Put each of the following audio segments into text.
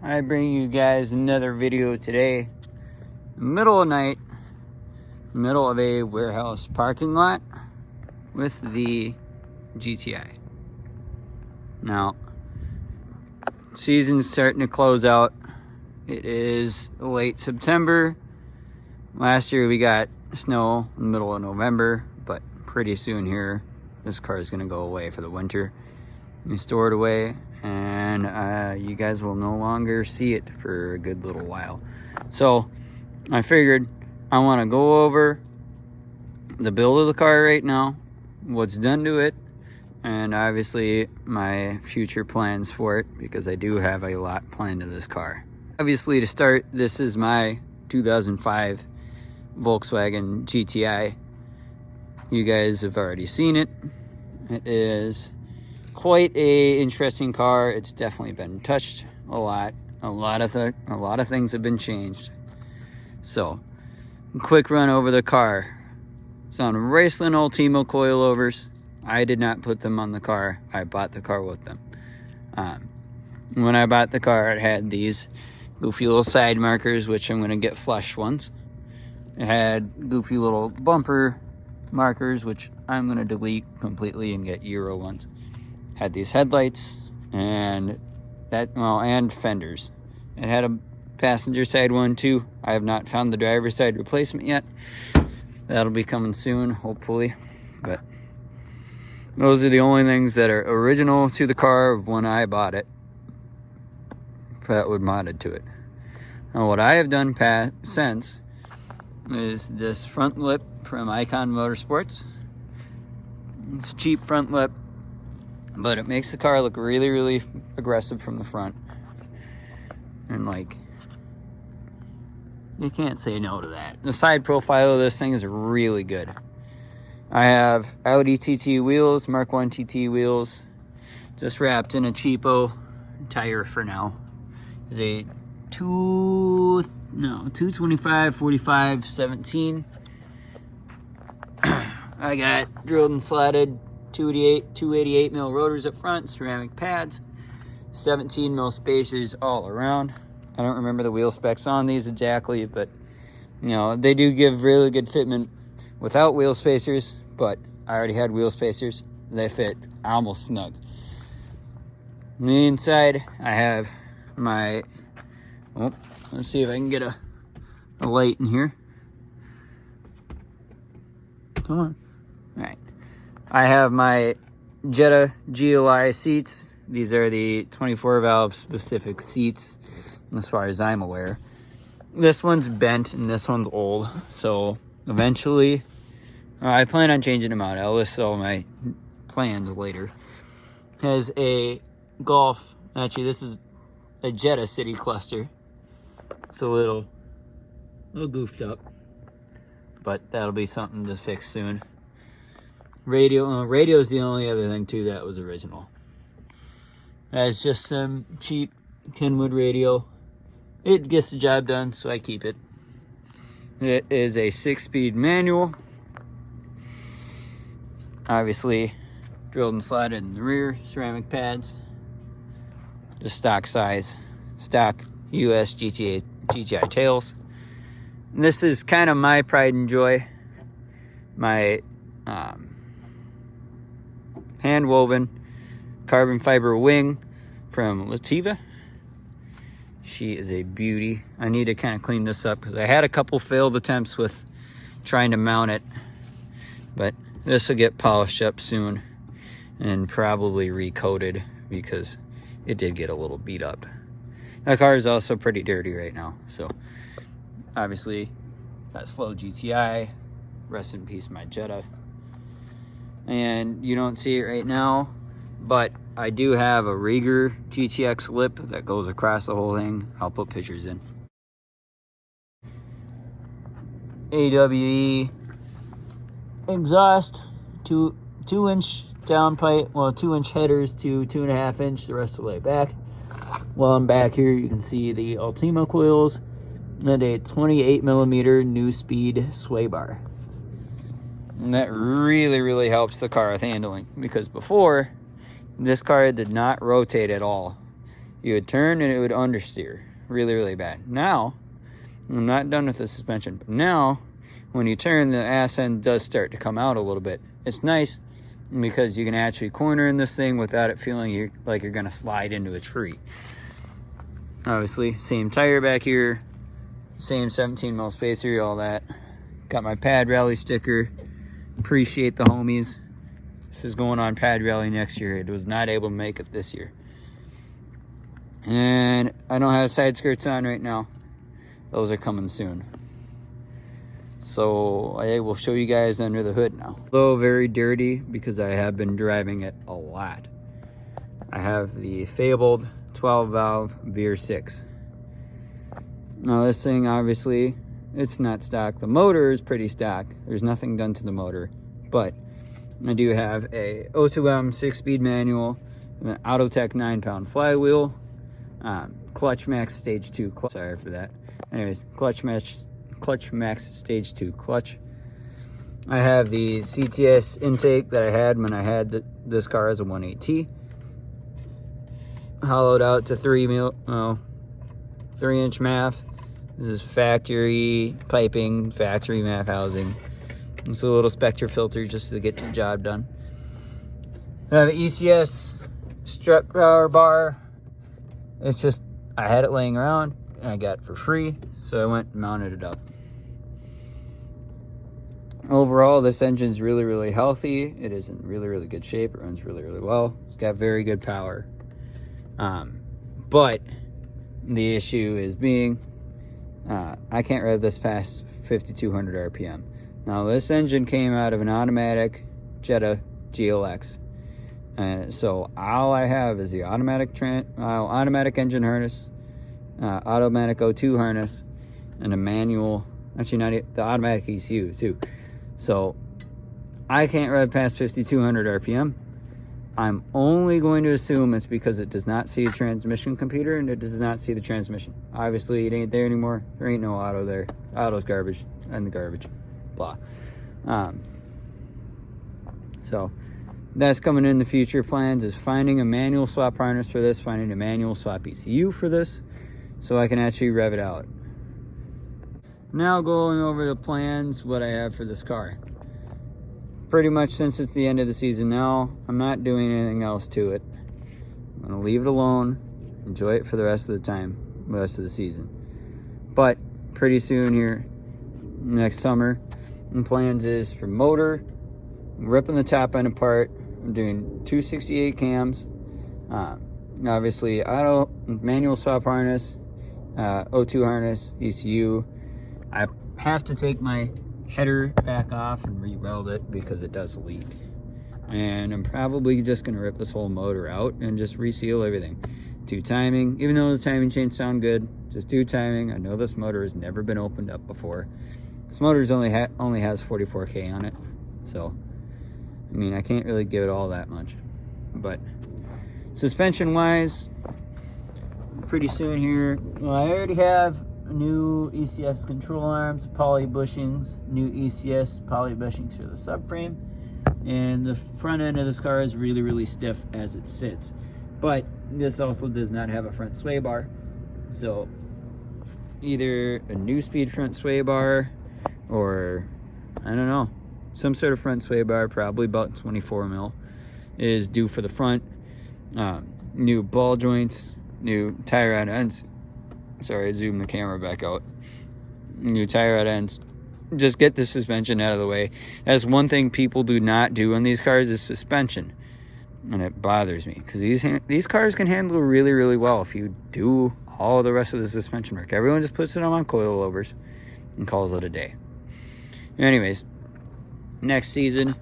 I bring you guys another video today. Middle of night, middle of a warehouse parking lot with the GTI. Now, season's starting to close out. It is late September. Last year we got snow in the middle of November, but pretty soon here, this car is gonna go away for the winter. We store it away, and you guys will no longer see it for a good little while. So I figured I want to go over the build of the car right now, what's done to it, and obviously my future plans for it, because I do have a lot planned to this car. Obviously, to start, this is my 2005 Volkswagen GTI. You guys have already seen it. It is quite a interesting car. It's definitely been touched a lot. A lot of things have been changed. So, quick run over the car. It's on Raceland Ultimo coilovers. I did not put them on the car. I bought the car with them. When I bought the car, it had these goofy little side markers, which I'm going to get flush ones. It had goofy little bumper markers, which I'm going to delete completely and get Euro ones. Had these headlights and and fenders. It had a passenger side one too. I have not found the driver's side replacement yet. That'll be coming soon, hopefully. But those are the only things that are original to the car when I bought it, that would modded to it. Now, what I have done since is this front lip from Icon Motorsports. It's a cheap front lip, but it makes the car look really, really aggressive from the front. And like, you can't say no to that. The side profile of this thing is really good. I have Audi TT wheels, Mark 1 TT wheels, just wrapped in a cheapo tire for now. It's a 225 45 17. I got drilled and slotted 288 mil rotors up front, ceramic pads, 17 mil spacers all around. I don't remember the wheel specs on these exactly, but you know, they do give really good fitment without wheel spacers, but I already had wheel spacers. They fit almost snug. On the inside, I have my, let's see if I can get a light in here. Come on. All right. I have my Jetta GLI seats. These are the 24 valve specific seats, as far as I'm aware. This one's bent and this one's old, so eventually I plan on changing them out. I'll list all my plans later. Has a Golf, actually this is a Jetta City Cluster. It's a little goofed up, but that'll be something to fix soon. Radio is the only other thing too that was original. That's just some cheap Kenwood radio. It gets the job done, so I keep it. It is a 6-speed manual. Obviously, drilled and slotted in the rear, ceramic pads. Just stock size, stock US GTI tails. And this is kind of my pride and joy. My hand-woven carbon fiber wing from Lativa. She is a beauty. I need to kind of clean this up because I had a couple failed attempts with trying to mount it, but this will get polished up soon and probably recoated because it did get a little beat up. That car is also pretty dirty right now, so obviously that slow GTI, rest in peace my Jetta. And you don't see it right now, but I do have a Rieger GTX lip that goes across the whole thing. I'll put pictures in. AWE exhaust, 2-inch downpipe, 2-inch headers to 2.5 inch, the rest of the way back. While I'm back here, you can see the Ultimo coils and a 28mm new speed sway bar. And that really, really helps the car with handling, because before, this car did not rotate at all. you would turn and it would understeer really, really bad. Now, I'm not done with the suspension, but now when you turn, the ass end does start to come out a little bit. It's nice because you can actually corner in this thing without it feeling like you're gonna slide into a tree. Obviously, same tire back here, same 17 mil spacer, all that. Got my Pad Rally sticker. Appreciate the homies. This is going on Pad Rally next year. It was not able to make it this year. And I don't have side skirts on right now. Those are coming soon. So I will show you guys under the hood now. Although very dirty because I have been driving it a lot. I have the fabled 12 valve vr6. Now this thing, obviously, it's not stock. The motor is pretty stock. There's nothing done to the motor, but I do have a O2M 6-speed manual, an Autotech 9-pound flywheel, Clutch Max Stage 2 clutch. Sorry for that. Anyways, Clutch Max Stage 2 clutch. I have the CTS intake that I had when I had this car as a 1.8T. Hollowed out to 3-inch MAF. This is factory piping, factory MAF housing. It's a little Spectre filter just to get the job done. I have an ECS strut power bar. It's just, I had it laying around and I got it for free, so I went and mounted it up. Overall, this engine's really, really healthy. It is in really, really good shape. It runs really, really well. It's got very good power. But the issue is being, I can't rev this past 5,200 RPM. Now this engine came out of an automatic Jetta GLX. So all I have is the automatic engine harness, automatic O2 harness, and a manual, actually not the automatic ECU too. So I can't rev past 5,200 RPM. I'm only going to assume it's because it does not see a transmission computer and it does not see the transmission. Obviously, it ain't there anymore. There ain't no auto there. Auto's garbage and the garbage. Blah. So that's coming in the future. Plans is finding a manual swap harness for this, finding a manual swap ECU for this, so I can actually rev it out. Now going over the plans, what I have for this car. Pretty much since it's the end of the season now, I'm not doing anything else to it. I'm gonna leave it alone, enjoy it for the rest of the time, the rest of the season. But pretty soon here, next summer, and plans is for motor, ripping the top end apart. I'm doing 268 cams, obviously auto manual swap harness, O2 harness, ECU. I have to take my header back off and re-weld it because it does leak, and I'm probably just gonna rip this whole motor out and just reseal everything. Do timing, even though the timing chains sound good, just do timing. I know this motor has never been opened up before. This motor's only has 44K on it, so I mean I can't really give it all that much. But suspension wise, pretty soon here, well, I already have new ECS control arms, poly bushings, new ECS poly bushings for the subframe, and the front end of this car is really, really stiff as it sits. But this also does not have a front sway bar, so either a new speed front sway bar or I don't know, some sort of front sway bar, probably about 24 mil, is due for the front. New ball joints, new tie rod ends. Sorry, I zoomed the camera back out. New tie rod ends. Just get the suspension out of the way. That's one thing people do not do on these cars is suspension. And it bothers me because these cars can handle really, really well if you do all the rest of the suspension work. Everyone just puts it on coilovers and calls it a day. Anyways, next season,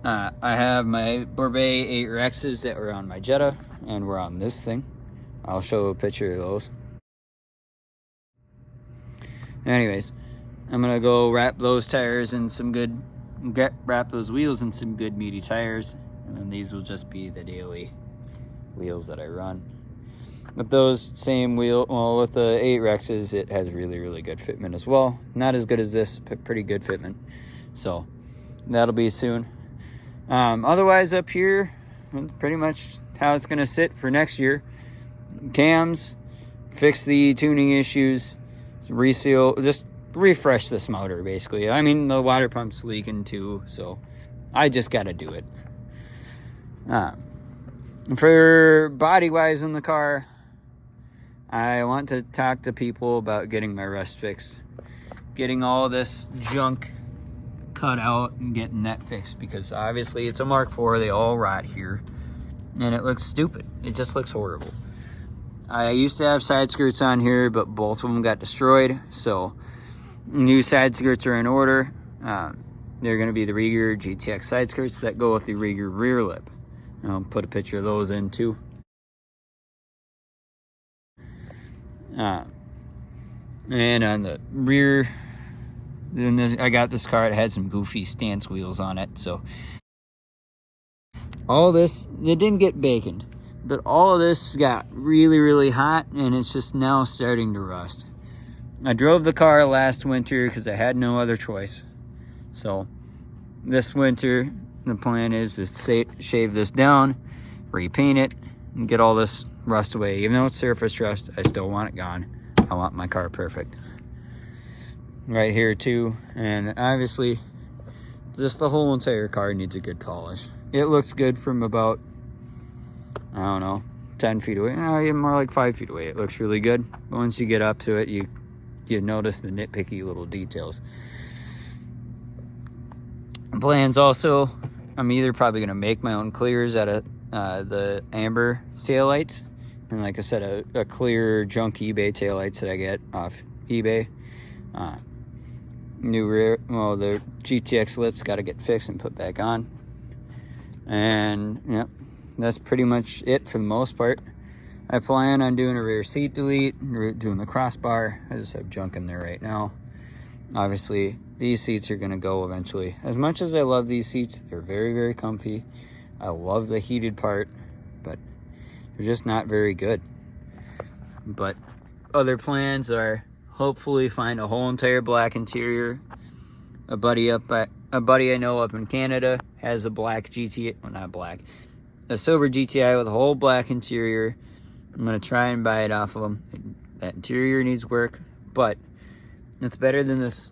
I have my Borbet 8RXs that were on my Jetta and were on this thing. I'll show a picture of those. Anyways, I'm gonna go wrap those tires in some good, wrap those wheels in some good meaty tires, and then these will just be the daily wheels that I run. With those same wheel, well, with the 8RXs, it has really, really good fitment as well. Not as good as this, but pretty good fitment. So that'll be soon. Otherwise, up here, pretty much how it's gonna sit for next year. cams, fix the tuning issues, reseal, just refresh this motor basically. I mean, the water pump's leaking too, so I just got to do it. For body wise in the car, I want to talk to people about getting my rust fixed, getting all this junk cut out and getting that fixed, because obviously it's a Mark IV. They all rot here and it looks stupid. It just looks horrible. I used to have side skirts on here, but both of them got destroyed, so new side skirts are in order. They're going to be the Rieger GTX side skirts that go with the Rieger rear lip. I'll put a picture of those in too. And on the rear, I got this car. It had some goofy stance wheels on it, so all this, it didn't get baconed, but all of this got really, really hot, and it's just now starting to rust. I drove the car last winter because I had no other choice. So this winter, the plan is to shave this down, repaint it, and get all this rust away. Even though it's surface rust, I still want it gone. I want my car perfect. Right here too, and obviously just the whole entire car needs a good polish. It looks good from about, I don't know, 10 feet away. More like 5 feet away. It looks really good. But once you get up to it, you notice the nitpicky little details. Plans also, I'm either probably going to make my own clears out of the amber taillights, and like I said, a clear junk eBay taillights that I get off eBay. New rear, well, the GTX lips got to get fixed and put back on. And yep, that's pretty much it for the most part. I plan on doing a rear seat delete, doing the crossbar. I just have junk in there right now. Obviously, these seats are going to go eventually. As much as I love these seats, they're very, very comfy. I love the heated part, but they're just not very good. But other plans are hopefully find a whole entire black interior. A buddy I know up in Canada has a black GTI, well, not black, a silver GTI with a whole black interior. I'm gonna try and buy it off of him. That interior needs work, but it's better than this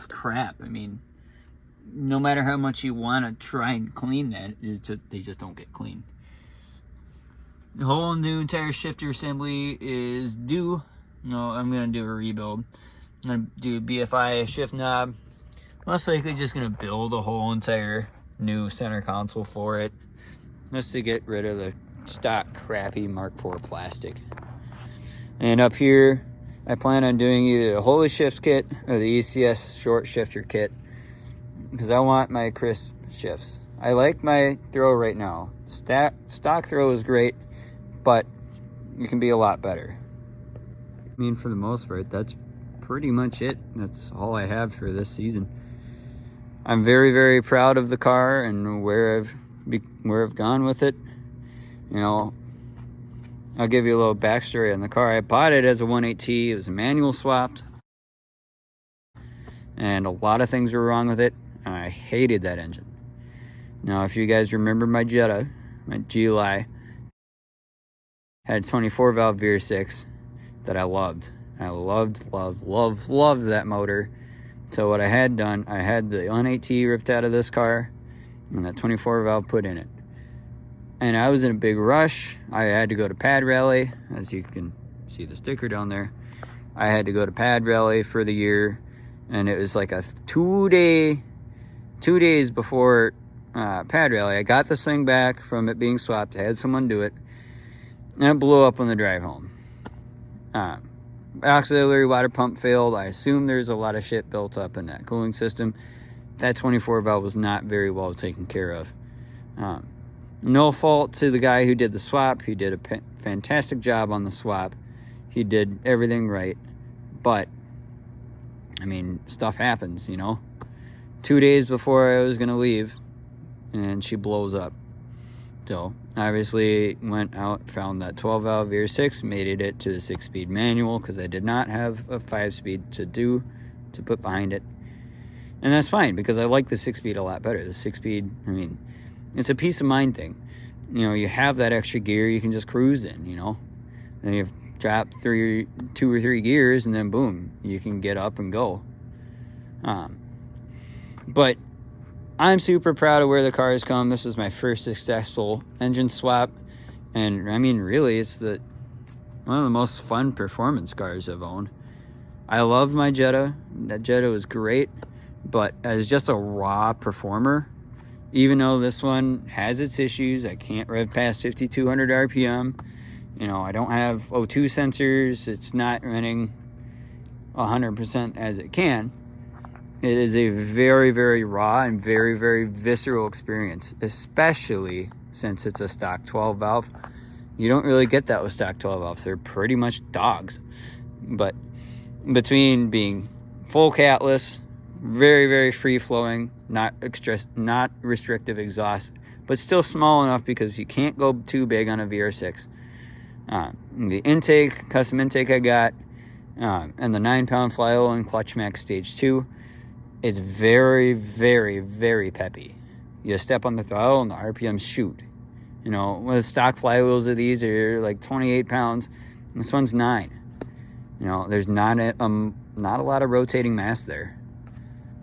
crap. I mean, no matter how much you want to try and clean that, they just don't get clean. The whole new entire shifter assembly is due. I'm gonna do a rebuild. I'm gonna do a BFI shift knob. Most likely just gonna build a whole entire new center console for it, just to get rid of the stock crappy Mark IV plastic. And up here, I plan on doing either the Holy Shift kit or the ECS short shifter kit, because I want my crisp shifts. I like my throw right now. Stock throw is great, but it can be a lot better. I mean, for the most part, that's pretty much it. That's all I have for this season. I'm very, very proud of the car and where I've gone with it. I'll give you a little backstory on the car. I bought it as a 1.8T. It was a manual swapped, and a lot of things were wrong with it, and I hated that engine. Now, if you guys remember my Jetta, my GLI, had 24 valve vr6 that I loved. I loved that motor. So what I had done, I had the 1.8T ripped out of this car and that 24 valve put in it. And I was in a big rush. I had to go to Pad Rally, as you can see the sticker down there. I had to go to Pad Rally for the year, and it was like a 2 days before Pad Rally. I got this thing back from it being swapped. I had someone do it, and it blew up on the drive home. Auxiliary water pump failed. I assume there's a lot of shit built up in that cooling system. That 24 valve was not very well taken care of. No fault to the guy who did the swap. He did a fantastic job on the swap. He did everything right. But, I mean, stuff happens, 2 days before I was going to leave, and she blows up. So, obviously, went out, found that 12 valve vr6, made it to the 6-speed manual, because I did not have a 5-speed to put behind it. And that's fine, because I like the 6-speed a lot better. The 6-speed, I mean, it's a peace of mind thing. You have that extra gear you can just cruise in, Then you drop 2 or 3 gears, and then boom, you can get up and go. But I'm super proud of where the car has come. This is my first successful engine swap, and I mean, really, it's one of the most fun performance cars I've owned. I loved my Jetta. That Jetta was great, but as just a raw performer, even though this one has its issues, I can't rev past 5,200 RPM. You know, I don't have O2 sensors. It's not running 100% as it can. It is a very, very raw and very, very visceral experience, especially since it's a stock 12 valve. You don't really get that with stock 12 valves. They're pretty much dogs. But between being full catless, very, very free-flowing, not restrictive exhaust, but still small enough because you can't go too big on a vr6. The intake, custom intake I got, and the 9-pound flywheel and clutch max stage 2, it's very, very, very peppy. You step on the throttle and the RPMs shoot. You know, with stock flywheels of these are like 28 pounds. This one's 9. You know, there's not a lot of rotating mass there.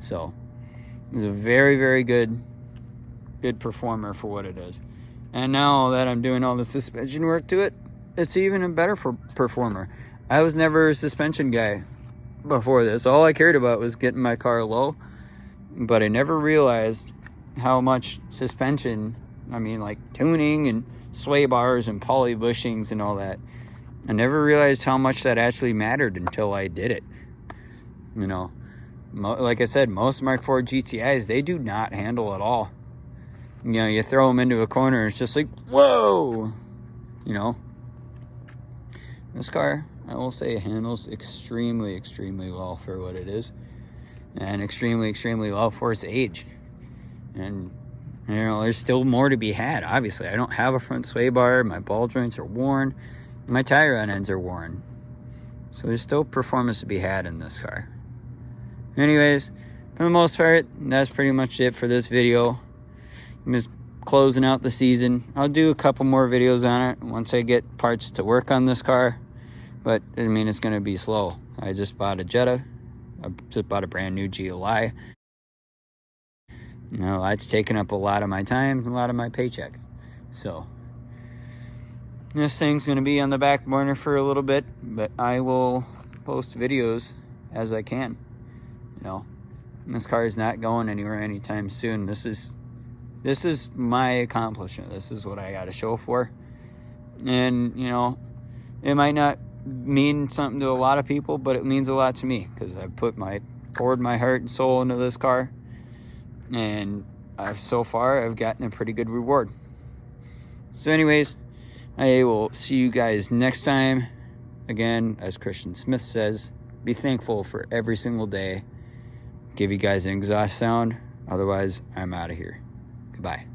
So it's a very, very good performer for what it is. And now that I'm doing all the suspension work to it, it's even a better performer. I was never a suspension guy before this. All I cared about was getting my car low, but I never realized how much suspension, I mean, like tuning and sway bars and poly bushings and all that, I never realized how much that actually mattered until I did it. You know, like I said, most Mark IV GTIs, they do not handle at all. You know, you throw them into a corner, it's just like, whoa! You know, this car, I will say, handles extremely, extremely well for what it is, and extremely, extremely well for its age. And you know, there's still more to be had. Obviously, I don't have a front sway bar. My ball joints are worn. My tire on ends are worn. So there's still performance to be had in this car. Anyways, for the most part, that's pretty much it for this video. I'm just closing out the season. I'll do a couple more videos on it once I get parts to work on this car. But, I mean, it's going to be slow. I just bought a Jetta. I just bought a brand new GLI. You know, it's taken up a lot of my time, a lot of my paycheck. So, this thing's going to be on the back burner for a little bit, but I will post videos as I can. You know, and this car is not going anywhere anytime soon. This is my accomplishment. This is what I got to show for. And, you know, it might not mean something to a lot of people, but it means a lot to me because I poured my heart and soul into this car. And so far, I've gotten a pretty good reward. So anyways, I will see you guys next time. Again, as Christian Smith says, be thankful for every single day. Give you guys an exhaust sound. Otherwise, I'm out of here. Goodbye.